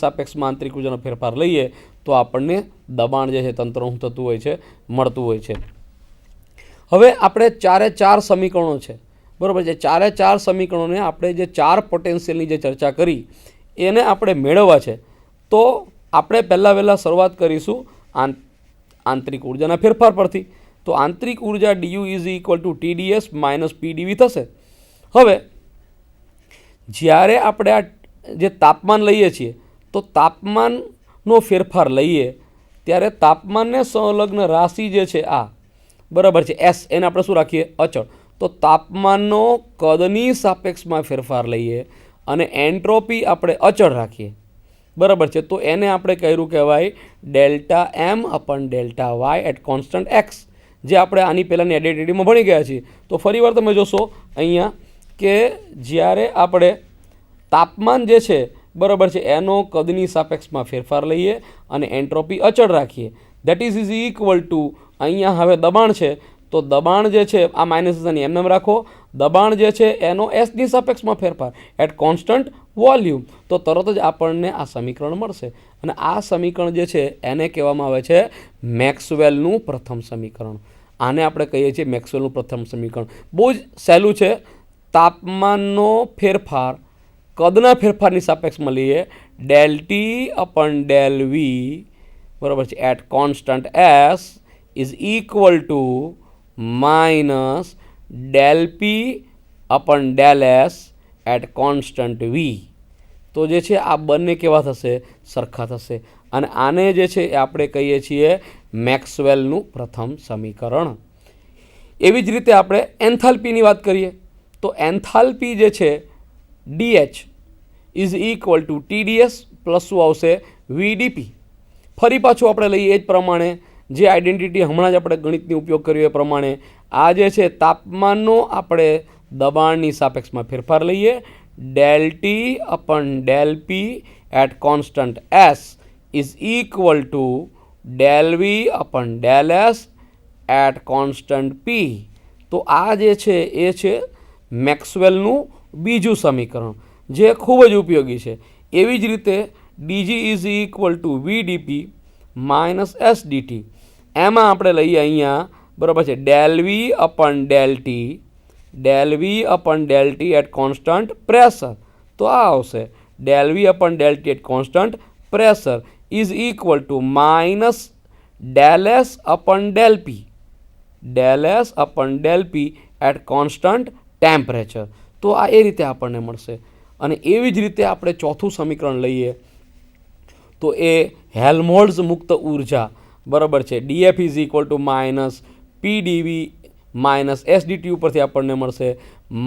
સાપેક્ષમાં આંતરિક ઉર્જાનો ફેરફાર લઈએ તો આપણને દબાણ જે છે તંત્રનું થતું હોય છે, મળતું હોય છે. હવે આપણે ચારે ચાર સમીકરણો છે, બરાબર છે. ચારે ચાર સમીકરણોને આપણે જે ચાર પોટેન્શિયલની જે ચર્ચા કરી એને આપણે મેળવવા છે. તો આપણે પહેલાં શરૂઆત કરીશું આંતરિક ઉર્જાના ફેરફાર પરથી. તો આંતરિક ઉર્જા DU is equal two TDS minus PdV થશે. હવે જ્યારે આપણે આ જે તાપમાન લઈએ છીએ તો તાપમાનનો ફેરફાર લઈએ ત્યારે તાપમાનને સંલગ્ન રાશિ જે છે આ, બરાબર છે, S, એને આપણે શું રાખીએ? અચળ. તો તાપમાનનો કદની સાપેક્ષમાં ફેરફાર લઈએ અને એન્ટ્રોપી આપણે અચળ રાખીએ, બરાબર છે. તો એને આપણે કર્યું કહેવાય delta M upon delta Y at constant X, જે આપણે આની પહેલાંની એડિટિવિટીમાં ભણી ગયા છીએ. તો ફરીવાર તમે જોશો અહીંયા કે જ્યારે આપણે તાપમાન જે છે, બરાબર છે, એનો કદની સાપેક્ષમાં ફેરફાર લઈએ અને એન્ટ્રોપી અચળ રાખીએ, દેટ ઇઝ ઇક્વલ ટુ અહીંયા હવે દબાણ છે. તો દબાણ જે છે આ માઇનસ ની એમ રાખો, દબાણ જે છે એનો એસની સાપેક્ષમાં ફેરફાર એટ કોન્સ્ટન્ટ વોલ્યુમ. તો તરત જ આપણને આ સમીકરણ મળશે અને આ સમીકરણ જે છે એને કહેવામાં આવે છે મેક્સવેલનું પ્રથમ સમીકરણ. આને આપણે કહીએ છીએ મેક્સવેલનું પ્રથમ સમીકરણ. બહુ જ સહેલું છે. તાપમાનનો ફેરફાર કદના ફેરફારની સાપેક્ષમાં લઈએ, del T upon del V, બરાબર છે, at constant S is equal to minus del P upon del S at constant V. તો જે છે આ બંને કેવા થશે? સરખા થશે. અને આને જે છે એ આપણે કહીએ છીએ મેક્સવેલનું પ્રથમ સમીકરણ. એવી જ રીતે આપણે એન્થાલ્પીની વાત કરીએ તો એન્થાલ્પી જે છે DH is equal two TDS plus શું આવશે? VdP. ફરી પાછું આપણે લઈએ એ જ પ્રમાણે જે આઈડેન્ટિટી હમણાં જ આપણે ગણિતની ઉપયોગ કર્યો એ પ્રમાણે આ જે છે તાપમાનનો આપણે દબાણની સાપેક્ષમાં ફેરફાર લઈએ, del T upon del P at constant S is equal to del V upon del S at constant P. તો આ જે છે એ છે મેક્સવેલનું બીજું સમીકરણ, જે ખૂબ જ ઉપયોગી છે. એવી જ રીતે DG is equal to VdP minus SDT. એમાં આપણે લઈએ અહીંયા, બરાબર છે, del V upon del T, del V upon del T at constant pressure. તો આ આવશે del V upon del T at constant pressure is equal to minus del S upon del P, del S upon del P at constant temperature. તો આ એ રીતે આપણને મળશે. અને એવી જ રીતે આપણે ચોથું સમીકરણ લઈએ તો એ હેલ્મહોલ્ટ્ઝ મુક્ત ઉર્જા, બરાબર છે, DF is equal to minus PdV minus SDT ઉપરથી આપણને મળશે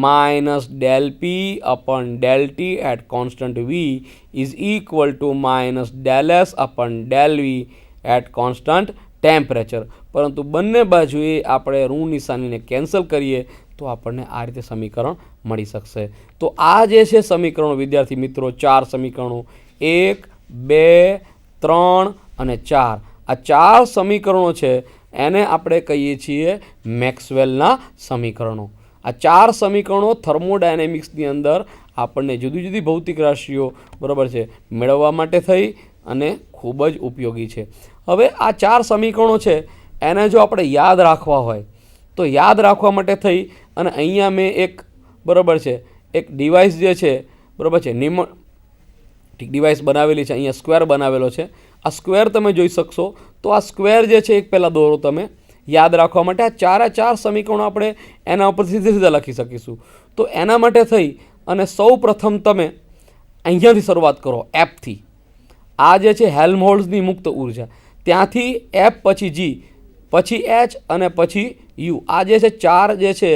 minus del P upon del T at constant V is equal to minus del S upon del V at constant temperature. પરંતુ બંને બાજુએ આપણે ઋણ નિશાનીને કેન્સલ કરીએ તો આપણને આ રીતે સમીકરણ મળી શકશે. તો આ જે છે સમીકરણો વિદ્યાર્થી મિત્રો, ચાર સમીકરણો, 1, 2, 3 અને 4, આ ચાર સમીકરણો છે એને આપણે કહીએ છીએ મેક્સવેલના સમીકરણો. આ ચાર સમીકરણો થર્મોડાયનેમિક્સની અંદર આપણને જુદી જુદી ભૌતિક રાશિઓ, બરાબર છે, મેળવવા માટે થઈ અને ખૂબ જ ઉપયોગી છે. હવે આ ચાર સમીકરણો છે એને જો આપણે યાદ રાખવા હોય તો યાદ રાખવા માટે થઈ અને અહીંયા મેં એક, બરાબર છે, એક ડિવાઇસ જે છે, બરાબર છે, ડિવાઇસ બનાવેલી છે. અહીંયા સ્ક્વેર બનાવેલો છે. આ સ્ક્વેર તમે જોઈ શકશો. તો આ સ્ક્વેર જે છે એક પહેલાં દોરો તમે યાદ રાખવા માટે. આ ચાર સમીકરણો આપણે એના ઉપર સીધે સીધા લખી શકીશું. તો એના માટે થઈ અને સૌ પ્રથમ તમે અહીંયાથી શરૂઆત કરો, એફથી. આ જે છે હેલ્મહોલ્ટ્ઝની મુક્ત ઉર્જા, ત્યાંથી F પછી G પછી H અને પછી U. આ જે છે ચાર જે છે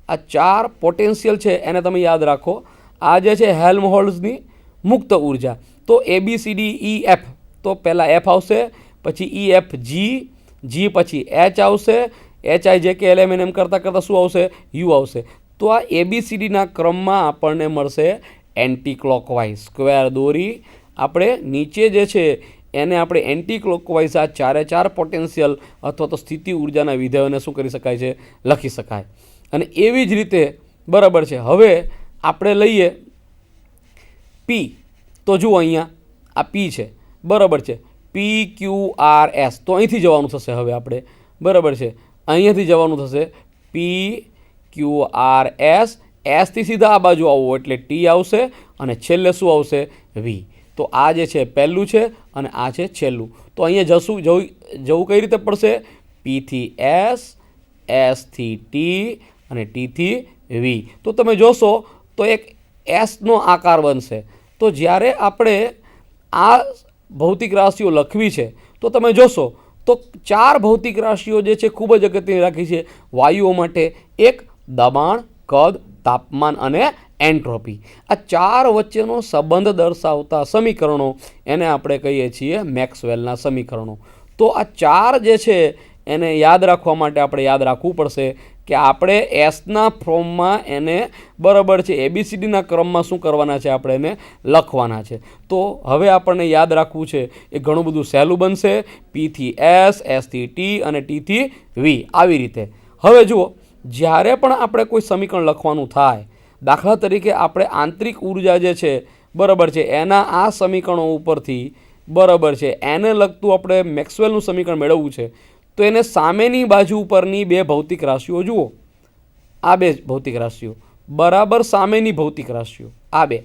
આ ચાર પોટેન્શિયલ છે એને તમે યાદ રાખો. આ જે છે હેલ્મહોલ્ટ્ઝની મુક્ત ઉર્જા. તો ABCDEF, તો પહેલાં F આવશે, પછી EFG, G પછી H આવશે, HIJKLM એમ કરતાં કરતાં શું આવશે? U આવશે. તો આ ABCDના ક્રમમાં આપણને મળશે એન્ટી ક્લોકવાઇઝ. સ્ક્વેર દોરી આપણે નીચે જે છે એને આપણે એન્ટી ક્લોકવાઇઝ આ ચારે ચાર પોટેન્શિયલ અથવા તો સ્થિતિ ઉર્જાના વિધેયોને શું કરી શકાય છે? લખી શકાય. અને એવી જ રીતે, બરાબર છે, હવે આપણે લઈએ P. તો જુઓ અહીંયા આ પી છે, બરાબર છે, PQRS, તો અહીંથી જવાનું થશે હવે આપણે, બરાબર છે, અહીંયાથી જવાનું થશે PQRS, એસથી સીધા આ બાજુ આવવું એટલે ટી આવશે અને છેલ્લે શું આવશે વી. તો આ જે છે પહેલું છે અને આ છે છેલ્લું. તો અહીંયા જવું કઈ રીતે પડશે? પીથી એસ, એસથી ટી અને ટીથી વી. તો તમે જોશો તો એક એસનો આકાર બનશે. તો જ્યારે આપણે આ ભૌતિક રાશિઓ લખવી છે તો તમે જોશો તો 4 ભૌતિક રાશિઓ જે છે ખૂબ જ અગત્યની રાખી છે વાયુઓ માટે. એક દબાણ, કદ, તાપમાન અને એન્ટ્રોપી. આ 4 વચ્ચેનો સંબંધ દર્શાવતા સમીકરણો એને આપણે કહીએ છીએ મેક્સવેલના સમીકરણો. તો આ 4 જે છે એને યાદ રાખવા માટે આપણે યાદ રાખવું પડશે કે આપણે એસના ફોર્મમાં એને બરાબર છે ABCDના ક્રમમાં શું કરવાના છે, આપણે એને લખવાના છે. તો હવે આપણને યાદ રાખવું છે એ ઘણું બધું સહેલું બનશે. પીથી એસ, એસથી ટી અને ટીથી વી, આવી રીતે. હવે જુઓ, જ્યારે પણ આપણે કોઈ સમીકરણ લખવાનું થાય, દાખલા તરીકે આપણે આંતરિક ઉર્જા જે છે બરાબર છે એના આ સમીકરણો ઉપરથી બરાબર છે એને લગતું આપણે મેક્સવેલનું સમીકરણ મેળવવું છે, તો એને સામેની બાજુ ઉપરની 2 ભૌતિક રાશિઓ જુઓ, આ 2 ભૌતિક રાશિઓ બરાબર સામેની ભૌતિક રાશિઓ આ 2.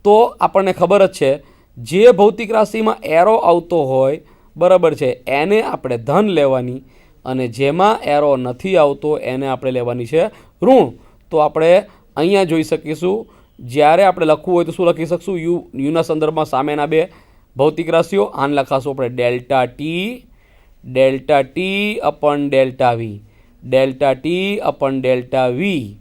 તો આપણને ખબર જ છે જે ભૌતિક રાશિમાં એરો આવતો હોય બરાબર છે એને આપણે ધન લેવાની અને જેમાં એરો નથી આવતો એને આપણે લેવાની છે ઋણ. તો આપણે અહીંયા જોઈ શકીશું જ્યારે આપણે લખવું હોય તો શું લખી શકશું? યુના સંદર્ભમાં સામેના 2 ભૌતિક રાશિઓ. આને લખાશું આપણે delta T upon delta V,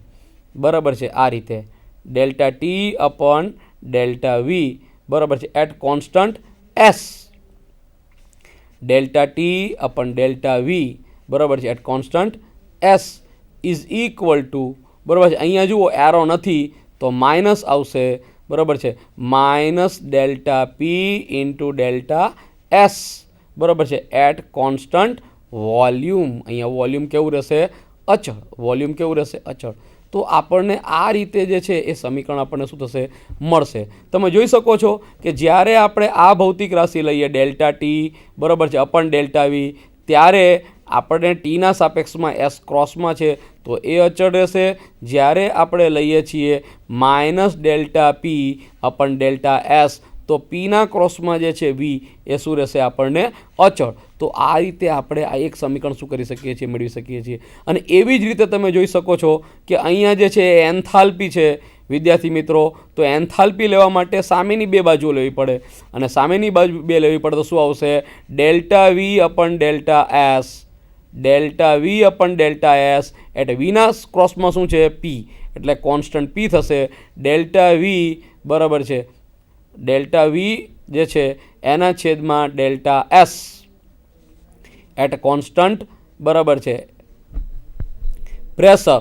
બરાબર છે આ રીતે delta T upon delta V, બરાબર છે at constant S. Delta T upon delta V, બરાબર છે at constant S is equal to, બરાબર છે અહીંયા જુઓ એરો નથી તો માઇનસ આવશે, બરાબર છે, માઇનસ ડેલ્ટા પી ઇન્ટુ ડેલ્ટા એસ, બરાબર છે એટ કોન્સ્ટન્ટ વોલ્યુમ. અહીંયા વોલ્યુમ કેવું રહેશે? અચળ. વોલ્યુમ કેવું રહેશે? અચળ. તો આપણને આ રીતે જે છે એ સમીકરણ આપણને શું થશે? મળશે. તમે જોઈ શકો છો કે જ્યારે આપણે આ ભૌતિક રાશિ લઈએ ડેલ્ટા ટી બરાબર છે અપન ડેલ્ટા વી, ત્યારે આપણે ટીના સાપેક્ષમાં એસ ક્રોસમાં છે તો એ અચળ રહેશે. જ્યારે આપણે લઈએ છીએ minus delta P upon delta S તો પીના ક્રોસમાં જે છે વી એ શું રહેશે? આપણને અચળ. તો આ રીતે આપણે આ એક સમીકરણ શું કરી શકીએ છીએ? મેળવી શકીએ છીએ. અને એવી જ રીતે તમે જોઈ શકો છો કે અહીંયા જે છે એ એન્થાલ્પી છે વિદ્યાર્થી મિત્રો. તો એન્થાલ્પી લેવા માટે સામેની 2 બાજુઓ લેવી પડે અને સામેની બાજુ 2 લેવી પડે તો શું આવશે? Delta V upon delta S, delta V upon delta S એટલે વીના ક્રોસમાં શું છે? પી, એટલે કોન્સ્ટન્ટ પી થશે. ડેલ્ટા વી બરાબર છે ડેલ્ટા વી જે છે એના છેદમાં ડેલ્ટા એસ એટ કોન્સ્ટન્ટ બરાબર છે pressure,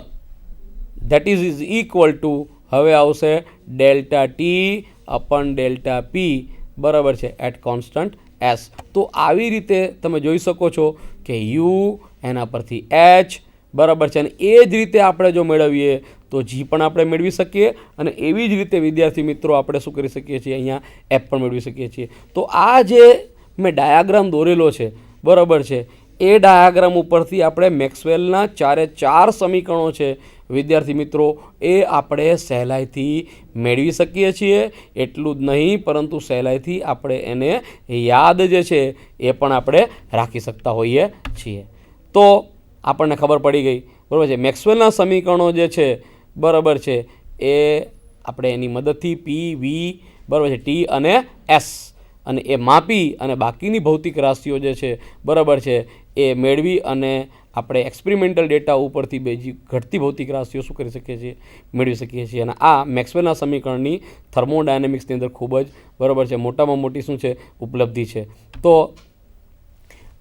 that is equal two હવે આવશે ડેલ્ટા ટી અપન ડેલ્ટા પી, બરાબર છે એટ કોન્સ્ટન્ટ એસ. તો આવી રીતે તમે જોઈ શકો છો કે યુ એના પરથી એચ બરાબર છે. અને એ જ રીતે આપણે જો મેળવીએ તો જી પણ આપણે મેળવી શકીએ અને એવી જ રીતે વિદ્યાર્થી મિત્રો આપણે શું કરી શકીએ છીએ? અહીંયા એફ પણ મેળવી શકીએ છીએ. તો આ જે મેં ડાયાગ્રામ દોરેલો છે બરાબર છે એ ડાયાગ્રામ ઉપરથી આપણે મેક્સવેલના 4 સમીકરણો છે વિદ્યાર્થી મિત્રો એ આપણે સહેલાઈથી મેળવી શકીએ છીએ. એટલું જ નહીં પરંતુ સહેલાઈથી આપણે એને યાદ જે છે એ પણ આપણે રાખી શકતા હોઈએ છીએ. તો આપણને ખબર પડી ગઈ બરાબર છે મેક્સવેલના સમીકરણો જે છે બરાબર છે એ આપણે એની મદદથી પી, વી બરાબર છે ટી અને એસ અને એ માપી અને બાકીની ભૌતિક રાશિઓ જે છે બરાબર છે એ મેળવી અને આપણે એક્સપેરિમેન્ટલ ડેટા ઉપરથી બીજી ઘટતી ભૌતિક રાશિઓ શું કરી શકીએ છીએ? મેળવી શકીએ છીએ. અને આ મેક્સવેલના સમીકરણની થર્મોડાયનેમિક્સની અંદર ખૂબ જ બરાબર છે મોટામાં મોટી શું છે? ઉપલબ્ધિ છે. તો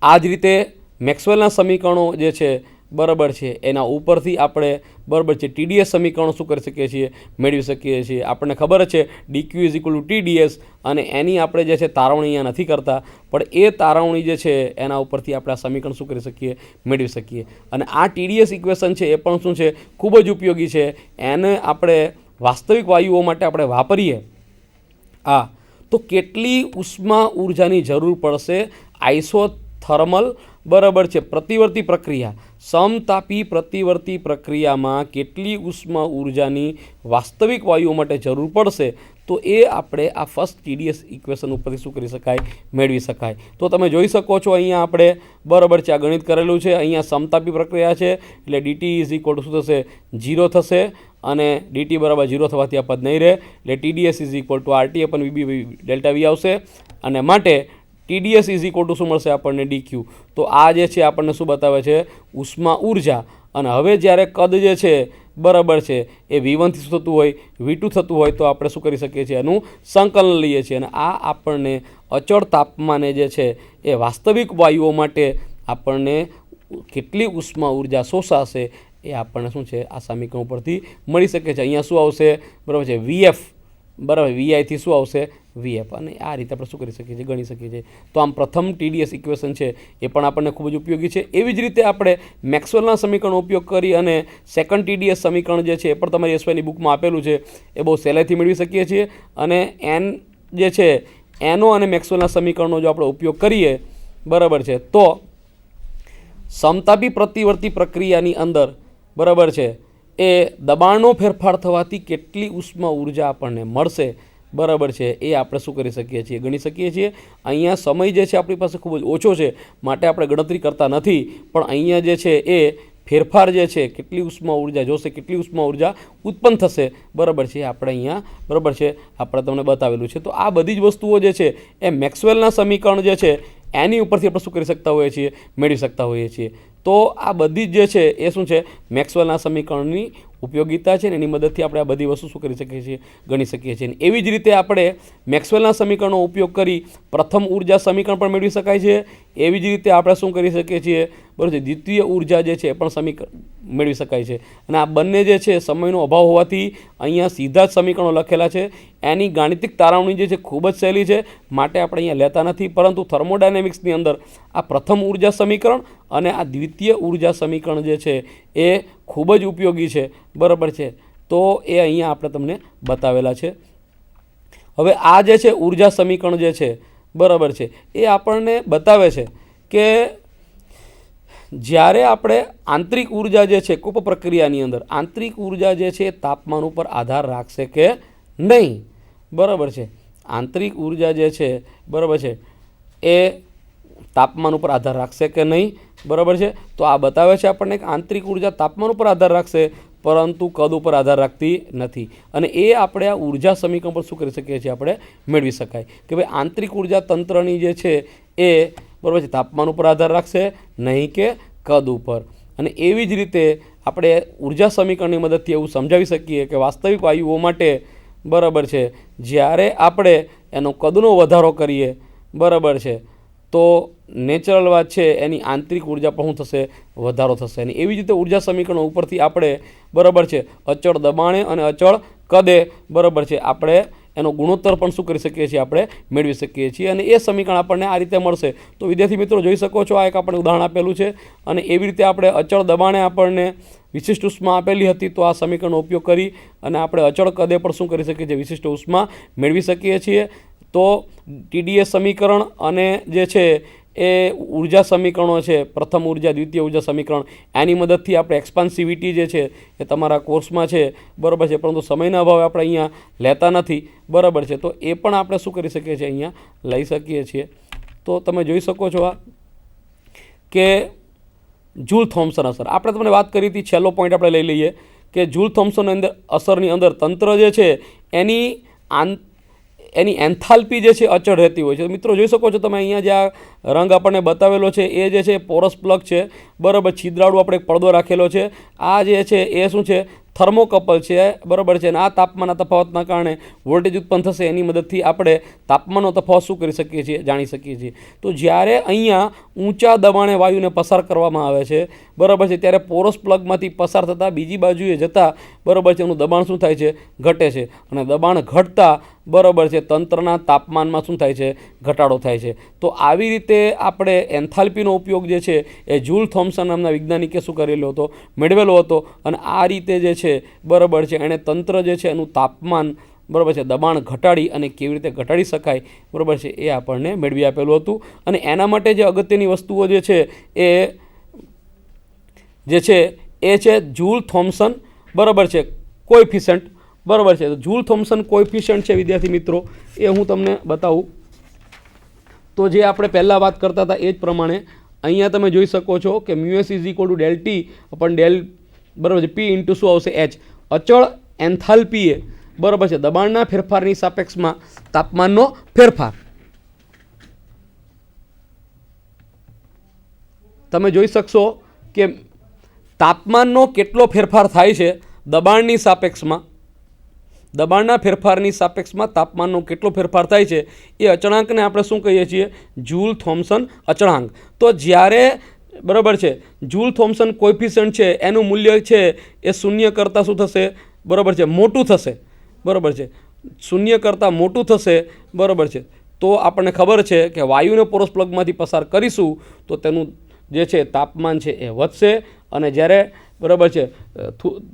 આ જ રીતે મેક્સવેલના સમીકરણો જે છે બરાબર છે એના ઉપરથી આપણે બરાબર છે ટીડીએસ સમીકરણો શું કરી શકીએ છીએ? મેળવી શકીએ છીએ. આપણને ખબર છે DQ is equal two TDS અને એની આપણે જે છે તારવણી અહીંયા નથી કરતા પણ એ તારવણી જે છે એના ઉપરથી આપણે આ સમીકરણ શું કરી શકીએ? મેળવી શકીએ. અને આ ટીડીએસ ઇક્વેશન છે એ પણ શું છે? ખૂબ જ ઉપયોગી છે. એને આપણે વાસ્તવિક વાયુઓ માટે આપણે વાપરીએ તો કેટલી ઉષ્મા ઉર્જાની જરૂર પડશે આઇસોથર્મલ બરાબર છે પ્રતિવર્તી પ્રક્રિયા સમતાપી પ્રતિવર્તી પ્રક્રિયામાં કેટલી ઉષ્મા ઉર્જાની વાસ્તવિક વાયુઓ માટે જરૂર પડશે તો એ આપણે આ ફર્સ્ટ TdS ઇક્વેશન ઉપરથી શું કરી શકાય મેળવી શકાય. તો તમે જોઈ શકો છો અહીંયા આપણે બરાબર છે આ ગણિત કરેલું છે. અહીંયા સમતાપી પ્રક્રિયા છે એટલે dt ઇઝ ઇક્વલ ટુ શું થશે 0 થશે અને dt બરાબર 0 થવાથી આ પદ નહીં રહે એટલે TdS is equal two RT અપન VB delta V આવશે અને માટે TdS ઇઝ ઇક્વલ ટુ શું મળશે આપણને dq. તો આ જે છે આપણને શું બતાવે છે ઉષ્મા ઉર્જા. અને હવે જ્યારે કદ જે છે બરાબર છે એ V1 થી શું થતું હોય V2 થતું હોય તો આપણે શું કરી શકીએ છીએ એનું સંકલન લઈએ છીએ અને આ આપણને અચળ તાપમાને જે છે એ વાસ્તવિક વાયુઓ માટે આપણને કેટલી ઉષ્મા ઉર્જા શોષાશે એ આપણને શું છે આ સમીકરણ ઉપરથી મળી શકે છે. અહીંયા શું આવશે બરાબર છે VF બરાબર VI થી શું આવશે VF અને આ રીતે આપણે શું કરી શકીએ છીએ ગણી શકીએ છીએ. તો આમ પ્રથમ TdS ઇક્વેશન છે એ પણ આપણને ખૂબ જ ઉપયોગી છે. એવી જ રીતે આપણે મેક્સવેલના સમીકરણનો ઉપયોગ કરી અને સેકન્ડ TdS સમીકરણ જે છે એ પણ તમારી SYની બુકમાં આપેલું છે એ બહુ સહેલાઈથી મેળવી શકીએ છીએ. અને n જે છે એનો અને મેક્સવેલના સમીકરણનો જો આપણે ઉપયોગ કરીએ બરાબર છે તો સમતાપી પ્રતિવર્તી પ્રક્રિયાની અંદર બરાબર છે એ દબાણનો ફેરફાર થવાથી કેટલી ઉષ્મા ઉર્જા આપણને મળશે બરાબર છે એ આપણે શું કરી શકીએ છીએ ગણી શકીએ છીએ. અહીંયા સમય જે છે આપણી પાસે ખૂબ જ ઓછો છે માટે આપણે ગણતરી કરતા નથી પણ અહીંયા જે છે એ ફેરફાર જે છે કેટલી ઉષ્મા ઉર્જા જોશે કેટલી ઉષ્મા ઉર્જા ઉત્પન્ન થશે બરાબર છે આપણે અહીંયા બરાબર છે આપણે તમને બતાવેલું છે. તો આ બધી જ વસ્તુઓ જે છે એ મેક્સવેલના સમીકરણ જે છે એની ઉપરથી આપણે શું કરી શકતા હોઈએ છીએ મેળવી શકતા હોઈએ છીએ. તો આ બધી જ જે છે એ શું છે મેક્સવેલના સમીકરણની ઉપયોગિતા છે ને એની મદદથી આપણે આ બધી વસ્તુ શું કરી શકીએ છીએ ગણી શકીએ છીએ. એવી જ રીતે આપણે મેક્સવેલના સમીકરણનો ઉપયોગ કરી પ્રથમ ઉર્જા સમીકરણ પણ મેળવી શકાય છે. એવી જ રીતે આપણે શું કરી શકીએ છીએ બરાબર છે દ્વિતીય ઉર્જા જે છે એ પણ સમીકરણ મેળવી શકાય છે. અને આ બંને જે છે સમયનો અભાવ હોવાથી અહીંયા સીધા જ સમીકરણો લખેલા છે. એની ગાણિતિક તારવણી જે છે ખૂબ જ સહેલી છે માટે આપણે અહીંયા લેતા નથી પરંતુ થર્મોડાયનેમિક્સની અંદર આ પ્રથમ ઉર્જા સમીકરણ અને આ દ્વિતીય ઉર્જા સમીકરણ જે છે એ ખૂબ જ ઉપયોગી છે બરાબર છે. તો એ અહીંયા આપણે તમને બતાવેલા છે. હવે આ જે છે ઉર્જા સમીકરણ જે છે બરાબર છે એ આપણને બતાવે છે કે જ્યારે આપણે આંતરિક ઉર્જા જે છે કૂપ પ્રક્રિયાની અંદર આંતરિક ઉર્જા જે છે તાપમાન ઉપર આધાર રાખશે કે નહીં બરાબર છે. આંતરિક ઉર્જા જે છે બરાબર છે એ તાપમાન ઉપર આધાર રાખશે કે નહીં બરાબર છે. તો આ બતાવે છે આપણને કે આંતરિક ઉર્જા તાપમાન ઉપર આધાર રાખશે પરંતુ કદ ઉપર આધાર રાખતી નથી. અને એ આપણે આ ઉર્જા સમીકરણ પર શું કરી શકીએ છીએ આપણે મેળવી શકાય કે ભાઈ આંતરિક ઉર્જા તંત્રની જે છે એ બરાબર છે તાપમાન ઉપર આધાર રાખશે નહીં કે કદ ઉપર. અને એવી જ રીતે આપણે ઉર્જા સમીકરણની મદદથી એવું સમજાવી શકીએ કે વાસ્તવિક વાયુઓ માટે બરાબર છે જ્યારે આપણે એનો કદનો વધારો કરીએ બરાબર છે તો નેચરલ વાત છે એની આંતરિક ઉર્જા પણ શું થશે વધારો થશે. અને એવી જ રીતે ઉર્જા સમીકરણો ઉપરથી આપણે બરાબર છે અચળ દબાણે અને અચળ કદે બરાબર છે આપણે એનો ગુણોત્તર પણ શું કરી શકીએ છીએ આપણે મેળવી શકીએ છીએ. અને એ સમીકરણ આપણને આ રીતે મળશે. તો વિદ્યાર્થી મિત્રો જોઈ શકો છો આ એક આપણે ઉદાહરણ આપેલું છે અને એવી રીતે આપણે અચળ દબાણે આપણને વિશિષ્ટ ઉષ્મા આપેલી હતી તો આ સમીકરણનો ઉપયોગ કરી અને આપણે અચળ કદે પણ શું કરી શકીએ છીએ વિશિષ્ટ ઉષ્મા મેળવી શકીએ છીએ. તો TdS સમીકરણ અને જે છે એ ઉર્જા સમીકરણો છે પ્રથમ ઉર્જા દ્વિતીય ઉર્જા સમીકરણ એની મદદથી આપણે એક્સપાન્સિવિટી જે છે એ તમારા કોર્સમાં છે બરાબર છે પરંતુ સમયના અભાવે આપણે અહીંયા લેતા નથી બરાબર છે. તો એ પણ આપણે શું કરી શકીએ છીએ અહીંયા લઈ શકીએ છીએ. તો તમે જોઈ શકો છો આ કે જૂલ થોમ્સન અસર આપણે તમને વાત કરી હતી. છેલ્લો પોઈન્ટ આપણે લઈ લઈએ કે જૂલ થોમ્સન અસરની અંદર તંત્ર જે છે એની એન્થાલ્પી જે છે અચળ રહેતી હોય છે. મિત્રો જોઈ શકો છો તમે અહીંયા જે આ રંગ આપણને બતાવેલો છે એ જે છે પોરસ પ્લગ છે બરાબર છિદ્રાળુ આપણે એક પડદો રાખેલો છે. આ જે છે એ શું છે થર્મોકપલ છે બરાબર છે. અને આ તાપમાનના તફાવતના કારણે વોલ્ટેજ ઉત્પન્ન થશે એની મદદથી આપણે તાપમાનનો તફાવત શું કરી શકીએ છીએ જાણી શકીએ છીએ. તો જ્યારે અહીંયા ઊંચા દબાણે વાયુને પસાર કરવામાં આવે છે બરાબર છે ત્યારે પોરસ પ્લગમાંથી પસાર થતાં બીજી બાજુએ જતાં બરાબર છે એનું દબાણ શું થાય છે ઘટે છે. અને દબાણ ઘટતા બરાબર છે તંત્રના તાપમાનમાં શું થાય છે ઘટાડો થાય છે. તો આવી રીતે આપણે એન્થાલ્પીનો ઉપયોગ જે છે એ જૂલ થોમ્સન નામના વૈજ્ઞાનિકે શું કરેલો હતો મેળવેલો હતો. અને આ રીતે જે છે બરાબર છે એણે તંત્ર જે છે એનું તાપમાન બરાબર છે દબાણ ઘટાડી અને કેવી રીતે ઘટાડી શકાય બરાબર છે એ આપણને મેળવી આપેલું હતું. અને એના માટે જે અગત્યની વસ્તુઓ જે છે એ છે જૂલ થોમ્સન બરાબર છે કોએફિશિયન્ટ બરાબર છે. જૂલ થોમ્સન કોએફિશિયન્ટ છે વિદ્યાર્થી મિત્રો એ હું તમને બતાવું. તો જે આપણે પહેલાં વાત કરતા હતા એ જ પ્રમાણે અહીંયા તમે જોઈ શકો છો કે mu S is equal to del T upon del બરાબર છે પી ઇન્ટુ શું આવશે એચ. અચળ એન્થાલ્પી એ બરાબર છે દબાણના ફેરફારની સાપેક્ષમાં તાપમાનનો ફેરફાર. તમે જોઈ શકશો કે તાપમાનનો કેટલો ફેરફાર થાય છે દબાણની સાપેક્ષમાં, દબાણના ફેરફારની સાપેક્ષમાં તાપમાનનો કેટલો ફેરફાર થાય છે એ અચળાંકને આપણે શું કહીએ છીએ જૂલ થોમ્સન અચળાંક. તો જ્યારે બરાબર છે જૂલ થોમ્સન કોએફિશિયન્ટ છે એનું મૂલ્ય છે એ શૂન્ય કરતાં શું થશે બરાબર છે મોટું થશે બરાબર છે શૂન્ય કરતાં મોટું થશે બરાબર છે. તો આપણને ખબર છે કે વાયુને પોરસ પ્લગમાંથી પસાર કરીશું તો તેનું જે છે તાપમાન છે એ વધશે. અને જ્યારે બરાબર છે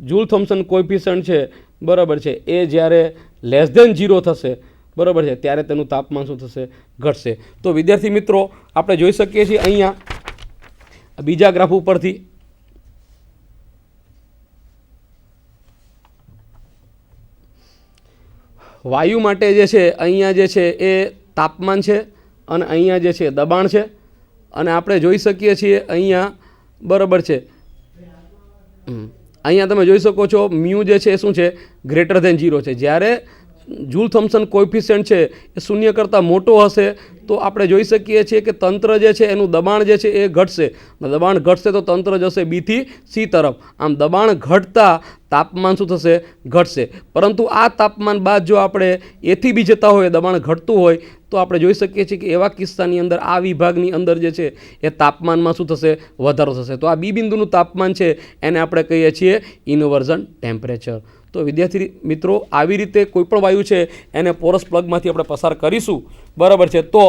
જૂલ થોમ્સન કોએફિશિયન્ટ છે બરાબર છે એ જ્યારે લેસ ધેન 0 થશે બરાબર છે ત્યારે તેનું તાપમાન શું થશે ઘટશે. તો વિદ્યાર્થી મિત્રો આપણે જોઈ શકીએ છીએ અહીંયા બીજા ગ્રાફ ઉપરથી વાયુ માટે જે છે અહીંયા જે છે એ તાપમાન છે અને અહીંયા જે છે દબાણ છે. અને આપણે જોઈ શકીએ છીએ અહીંયા બરાબર છે અહીંયા તમે જોઈ શકો છો મ્યુ જે છે એ શું છે ગ્રેટર ધેન 0 છે. જ્યારે જૂલ થોમ્સન કોએફિશિયન્ટ છે એ શૂન્ય કરતાં મોટો હશે તો આપણે જોઈ શકીએ છીએ કે તંત્ર જે છે એનું દબાણ જે છે એ ઘટશે. દબાણ ઘટશે તો તંત્ર જશે બી થી સી તરફ. આમ દબાણ ઘટતા તાપમાન શું થશે ઘટશે. પરંતુ આ તાપમાન બાદ જો આપણે એથી બી જતા હોય દબાણ ઘટતું હોય તો આપણે જોઈ શકીએ છીએ કે એવા કિસ્સાની અંદર આ વિભાગની અંદર જે છે એ તાપમાનમાં શું થશે વધારો થશે. તો આ બી બિંદુનું તાપમાન છે એને આપણે કહીએ છીએ ઇન્વર્ઝન ટેમ્પરેચર. તો વિદ્યાર્થી મિત્રો આવી રીતે કોઈપણ વાયુ છે એને પોરસ પ્લગમાંથી આપણે પસાર કરીશું બરાબર છે તો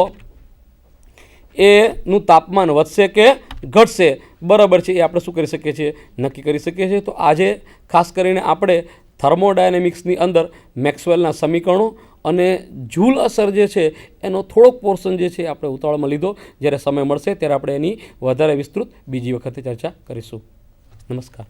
એનું તાપમાન વધશે કે ઘટશે બરાબર છે એ આપણે શું કરી શકીએ છીએ નક્કી કરી શકીએ છીએ. તો આજે ખાસ કરીને આપણે થર્મોડાયનેમિક્સની અંદર મેક્સવેલના સમીકરણો અને જૂલ અસર જે છે એનો થોડોક પોર્શન જે છે આપણે ઉતાવળમાં લીધો. જ્યારે સમય મળશે ત્યારે આપણે એની વધારે વિસ્તૃત બીજી વખતે ચર્ચા કરીશું. નમસ્કાર.